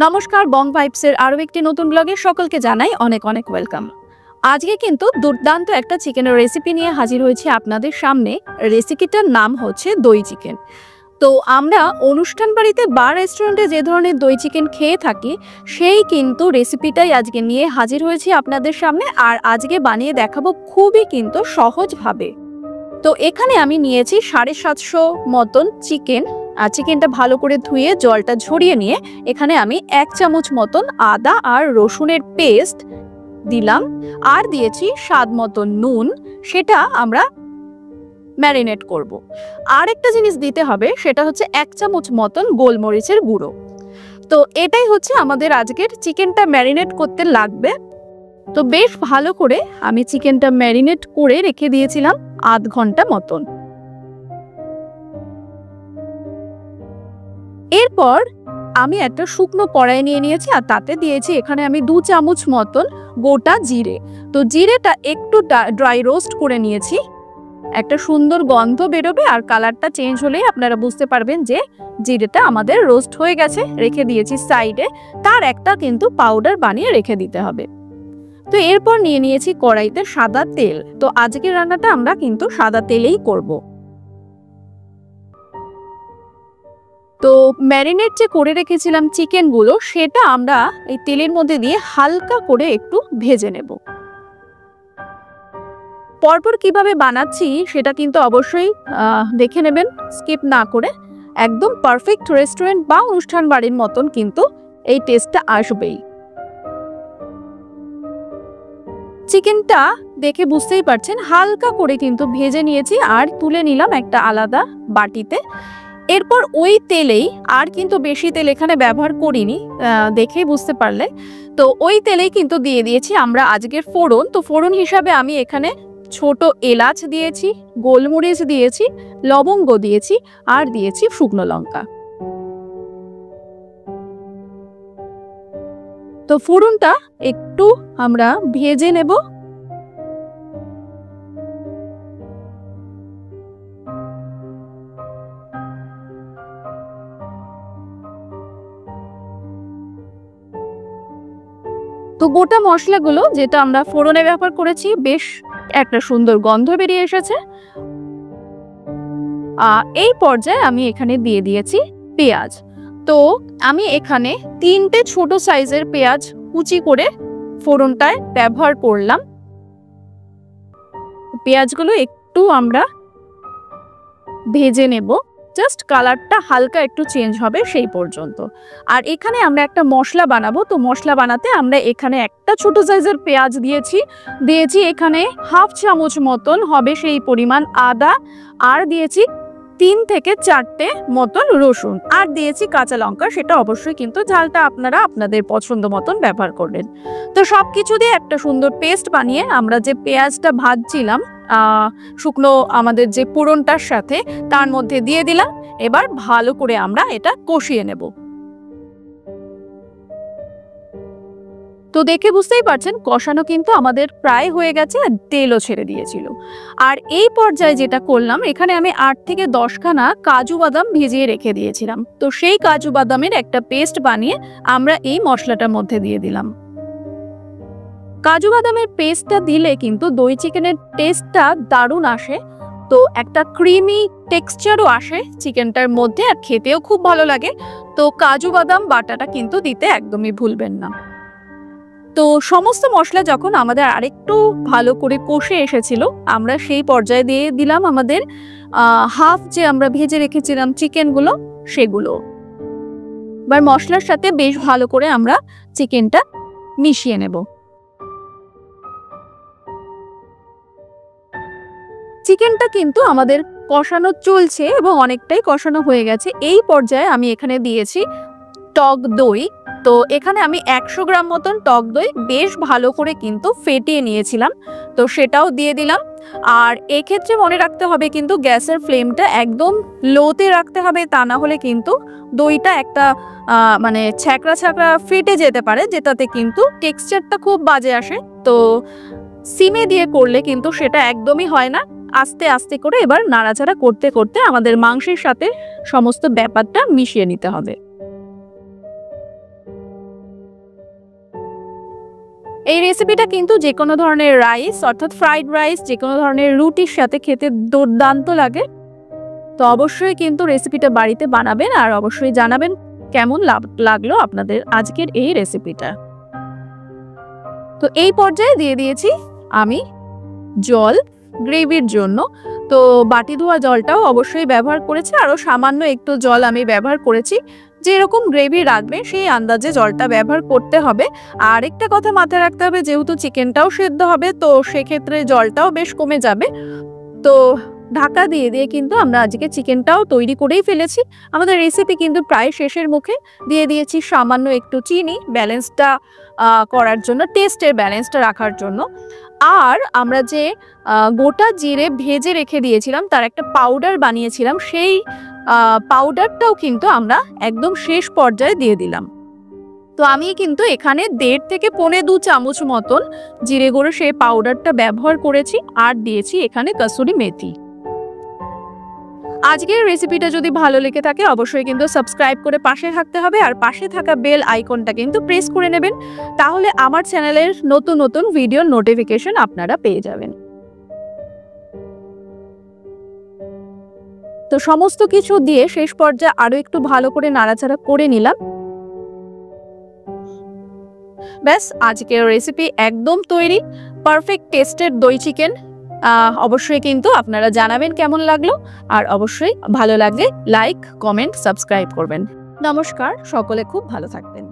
নমস্কার, বং ভাইবসের আরও একটি নতুন ব্লগে সকলকে জানাই অনেক অনেক ওয়েলকাম। আজকে কিন্তু দুর্দান্ত একটা চিকেনের রেসিপি নিয়ে হাজির হয়েছি আপনাদের সামনে। রেসিপিটার নাম হচ্ছে দই চিকেন। তো আমরা অনুষ্ঠান বাড়িতে বা রেস্টুরেন্টে যে ধরনের দই চিকেন খেয়ে থাকি সেই কিন্তু রেসিপিটাই আজকে নিয়ে হাজির হয়েছি আপনাদের সামনে। আর আজকে বানিয়ে দেখাবো খুবই কিন্তু সহজভাবে। তো এখানে আমি নিয়েছি 750 মতন চিকেন। আর চিকেনটা ভালো করে ধুয়ে জলটা ঝরিয়ে নিয়ে এখানে আমি 1 চামচ মতন আদা আর রসুনের পেস্ট দিলাম, আর দিয়েছি স্বাদ মতন নুন, সেটা আমরা ম্যারিনেট করব। আর একটা জিনিস দিতে হবে, সেটা হচ্ছে 1 চামচ মতন গোলমরিচের গুঁড়ো। তো এটাই হচ্ছে আমাদের আজকের চিকেনটা ম্যারিনেট করতে লাগবে। তো বেশ ভালো করে আমি চিকেনটা ম্যারিনেট করে রেখে দিয়েছিলাম আধ ঘন্টা মতন। এরপর আমি একটা শুকনো কড়াই নিয়ে নিয়েছি, আর তাতে দিয়েছি এখানে আমি 2 চামচ মতন গোটা জিরে। তো জিরেটা একটু ড্রাই রোস্ট করে নিয়েছি। একটা সুন্দর গন্ধ বেরোবে আর কালারটা চেঞ্জ হলেই আপনারা বুঝতে পারবেন যে জিরেটা আমাদের রোস্ট হয়ে গেছে। রেখে দিয়েছি সাইডে। তার একটা কিন্তু পাউডার বানিয়ে রেখে দিতে হবে। তো এরপর নিয়ে নিয়েছি কড়াইতে সাদা তেল। তো আজকের রান্নাটা আমরা কিন্তু সাদা তেলেই করব। তো ম্যারিনেট যে করে রেখেছিলাম চিকেনগুলো, সেটা আমরা এই তেলের মধ্যে দিয়ে হালকা করে একটু ভেজে নেব। পরপর কিভাবে বানাচ্ছি সেটা কিন্তু অবশ্যই দেখে নেবেন, স্কিপ না করে। একদম পারফেক্ট রেস্টুরেন্ট বা অনুষ্ঠান বাড়ির মতন কিন্তু এই টেস্টটা আসবেই। চিকেনটা দেখে বুঝতেই পারছেন হালকা করে কিন্তু ভেজে নিয়েছি আর তুলে নিলাম একটা আলাদা বাটিতে। এরপর ওই তেলেই, আর কিন্তু বেশি তেল এখানে ব্যবহার করিনি, দেখেই বুঝতে পারলে। তো ওই তেলেই কিন্তু দিয়ে দিয়েছি আমরা আজকের ফোড়ন। তো ফোড়ন হিসাবে আমি এখানে ছোট এলাচ দিয়েছি, গোলমরিচ দিয়েছি, লবঙ্গ দিয়েছি, আর দিয়েছি শুকনো লঙ্কা। তো ফোড়নটা একটু আমরা ভেজে নেব। তো গোটা মশলাগুলো যেটা আমরা ফোড়নে ব্যবহার করেছি, বেশ একটা সুন্দর গন্ধ বেরিয়ে এসেছে। এই পর্যায়ে আমি এখানে দিয়ে দিয়েছি পেঁয়াজ। তো আমি এখানে 3টে ছোট সাইজের পেঁয়াজ কুচি করে ফোড়নটায় ব্যবহার করলাম। পেঁয়াজগুলো একটু আমরা ভেজে নেব, জাস্ট কালারটা হালকা একটু চেঞ্জ হবে সেই পর্যন্ত। আর এখানে আমরা একটা মশলা বানাবো। তো মশলা বানাতে আমরা এখানে একটা ছোট সাইজের পেঁয়াজ দিয়েছি এখানে হাফ চামচ মতন হবে সেই পরিমাণ আদা, আর দিয়েছি 3 থেকে 4টে মতন রসুন, আর দিয়েছি কাঁচা লঙ্কা। সেটা অবশ্যই কিন্তু ঝালটা আপনারা আপনাদের পছন্দ মতন ব্যবহার করবেন। তো সবকিছু দিয়ে একটা সুন্দর পেস্ট বানিয়ে আমরা যে পেঁয়াজটা ভাজছিলাম শুকনো আমাদের যে পুরনটার সাথে, তার মধ্যে দিয়ে দিলাম। এবার ভালো করে আমরা এটা কষিয়ে নেব। তো দেখে বুঝতেই পারছেন কষানো কিন্তু আমাদের প্রায় হয়ে গেছে, আর তেলও ছেড়ে দিয়েছিল। আর এই পর্যায়ে যেটা করলাম, এখানে আমি 8 থেকে 10 খানা কাজু বাদাম ভিজিয়ে রেখে দিয়েছিলাম। তো সেই কাজু বাদামের একটা পেস্ট বানিয়ে আমরা এই মশলাটার মধ্যে দিয়ে দিলাম। কাজু বাদামের পেস্টটা দিলে কিন্তু দই চিকেনের টেস্টটা দারুণ আসে। তো একটা ক্রিমি টেক্সচারও আসে চিকেনটার মধ্যে, আর খেতেও খুব ভালো লাগে। তো কাজু বাদাম বাটাটা কিন্তু দিতে একদমই ভুলবেন না। তো সমস্ত মশলা যখন আমাদের আরেকটু ভালো করে কষে এসেছিল, আমরা সেই পর্যায়ে দিয়ে দিলাম আমাদের হাফ যে আমরা ভেজে রেখেছিলাম চিকেনগুলো, সেগুলো। এবার মশলার সাথে বেশ ভালো করে আমরা চিকেনটা মিশিয়ে নেব। চিকেনটা কিন্তু আমাদের কষানো চলছে এবং অনেকটাই কষানো হয়ে গেছে। এই পর্যায়ে আমি এখানে দিয়েছি টক দই। তো এখানে আমি 100 গ্রাম মতন টক দই বেশ ভালো করে কিন্তু ফেটিয়ে নিয়েছিলাম, তো সেটাও দিয়ে দিলাম। আর এক্ষেত্রে মনে রাখতে হবে কিন্তু গ্যাসের ফ্লেমটা একদম লোতে রাখতে হবে, তা না হলে কিন্তু দইটা একটা মানে ছ্যাঁকড়া ছ্যাঁকড়া ফেটে যেতে পারে, যেটাতে কিন্তু টেক্সচারটা খুব বাজে আসে। তো সিমে দিয়ে করলে কিন্তু সেটা একদমই হয় না। আস্তে আস্তে করে এবার নাড়াচাড়া করতে করতে আমাদের মাংসের সাথে সমস্ত ব্যাপারটা মিশিয়ে নিতে হবে। এই রেসিপিটা কিন্তু যে কোনো ধরনের রাইস অর্থাৎ ফ্রাইড রাইস, যে কোনো ধরনের রুটির সাথে খেতে দুর্দান্ত লাগে। তো অবশ্যই কিন্তু রেসিপিটা বাড়িতে বানাবেন আর অবশ্যই জানাবেন কেমন লাগলো আপনাদের আজকের এই রেসিপিটা। তো এই পর্যায়ে দিয়ে দিয়েছি আমি জল গ্রেভির জন্য। তো বাটি ধোয়া জলটাও অবশ্যই ব্যবহার করেছি, আরও সামান্য একটু জল আমি ব্যবহার করেছি। যেরকম গ্রেভি রাখবে সেই আন্দাজে জলটা ব্যবহার করতে হবে। আর একটা কথা মাথায় রাখতে হবে, যেহেতু চিকেনটাও সেদ্ধ হবে তো সেক্ষেত্রে জলটাও বেশ কমে যাবে। তো ঢাকা দিয়ে দিয়ে কিন্তু আমরা আজকে চিকেনটাও তৈরি করেই ফেলেছি। আমাদের রেসিপি কিন্তু প্রায় শেষের মুখে। দিয়ে দিয়েছি সামান্য একটু চিনি ব্যালেন্সটা করার জন্য, টেস্টের ব্যালেন্সটা রাখার জন্য। আর আমরা যে গোটা জিরে ভেজে রেখে দিয়েছিলাম, তার একটা পাউডার বানিয়েছিলাম, সেই পাউডারটাও কিন্তু আমরা একদম শেষ পর্যায়ে দিয়ে দিলাম। তো আমি কিন্তু এখানে 1.5 থেকে 2.25 চামচ মতন জিরে গুঁড়ো সেই পাউডারটা ব্যবহার করেছি, আর দিয়েছি এখানে কসুরি মেথি। আজকের রেসিপিটা যদি ভালো লেগে থাকে অবশ্যই কিন্তু সাবস্ক্রাইব করে পাশে থাকতে হবে, আর পাশে থাকা বেল আইকনটা কিন্তু প্রেস করে নেবেন, তাহলে আমার চ্যানেলের নতুন নতুন ভিডিওর নোটিফিকেশন আপনারা পেয়ে যাবেন। তো সমস্ত কিছু দিয়ে শেষ পর্যায়ে আরো একটু ভালো করে নাড়াচাড়া করে নিলাম। ব্যাস, আজকের রেসিপি একদম তৈরি। পারফেক্ট টেস্টের দই চিকেন। অবশ্যই কিন্তু আপনারা জানাবেন কেমন লাগলো, আর অবশ্যই ভালো লাগলে লাইক, কমেন্ট, সাবস্ক্রাইব করবেন। নমস্কার, সকলে খুব ভালো থাকবেন।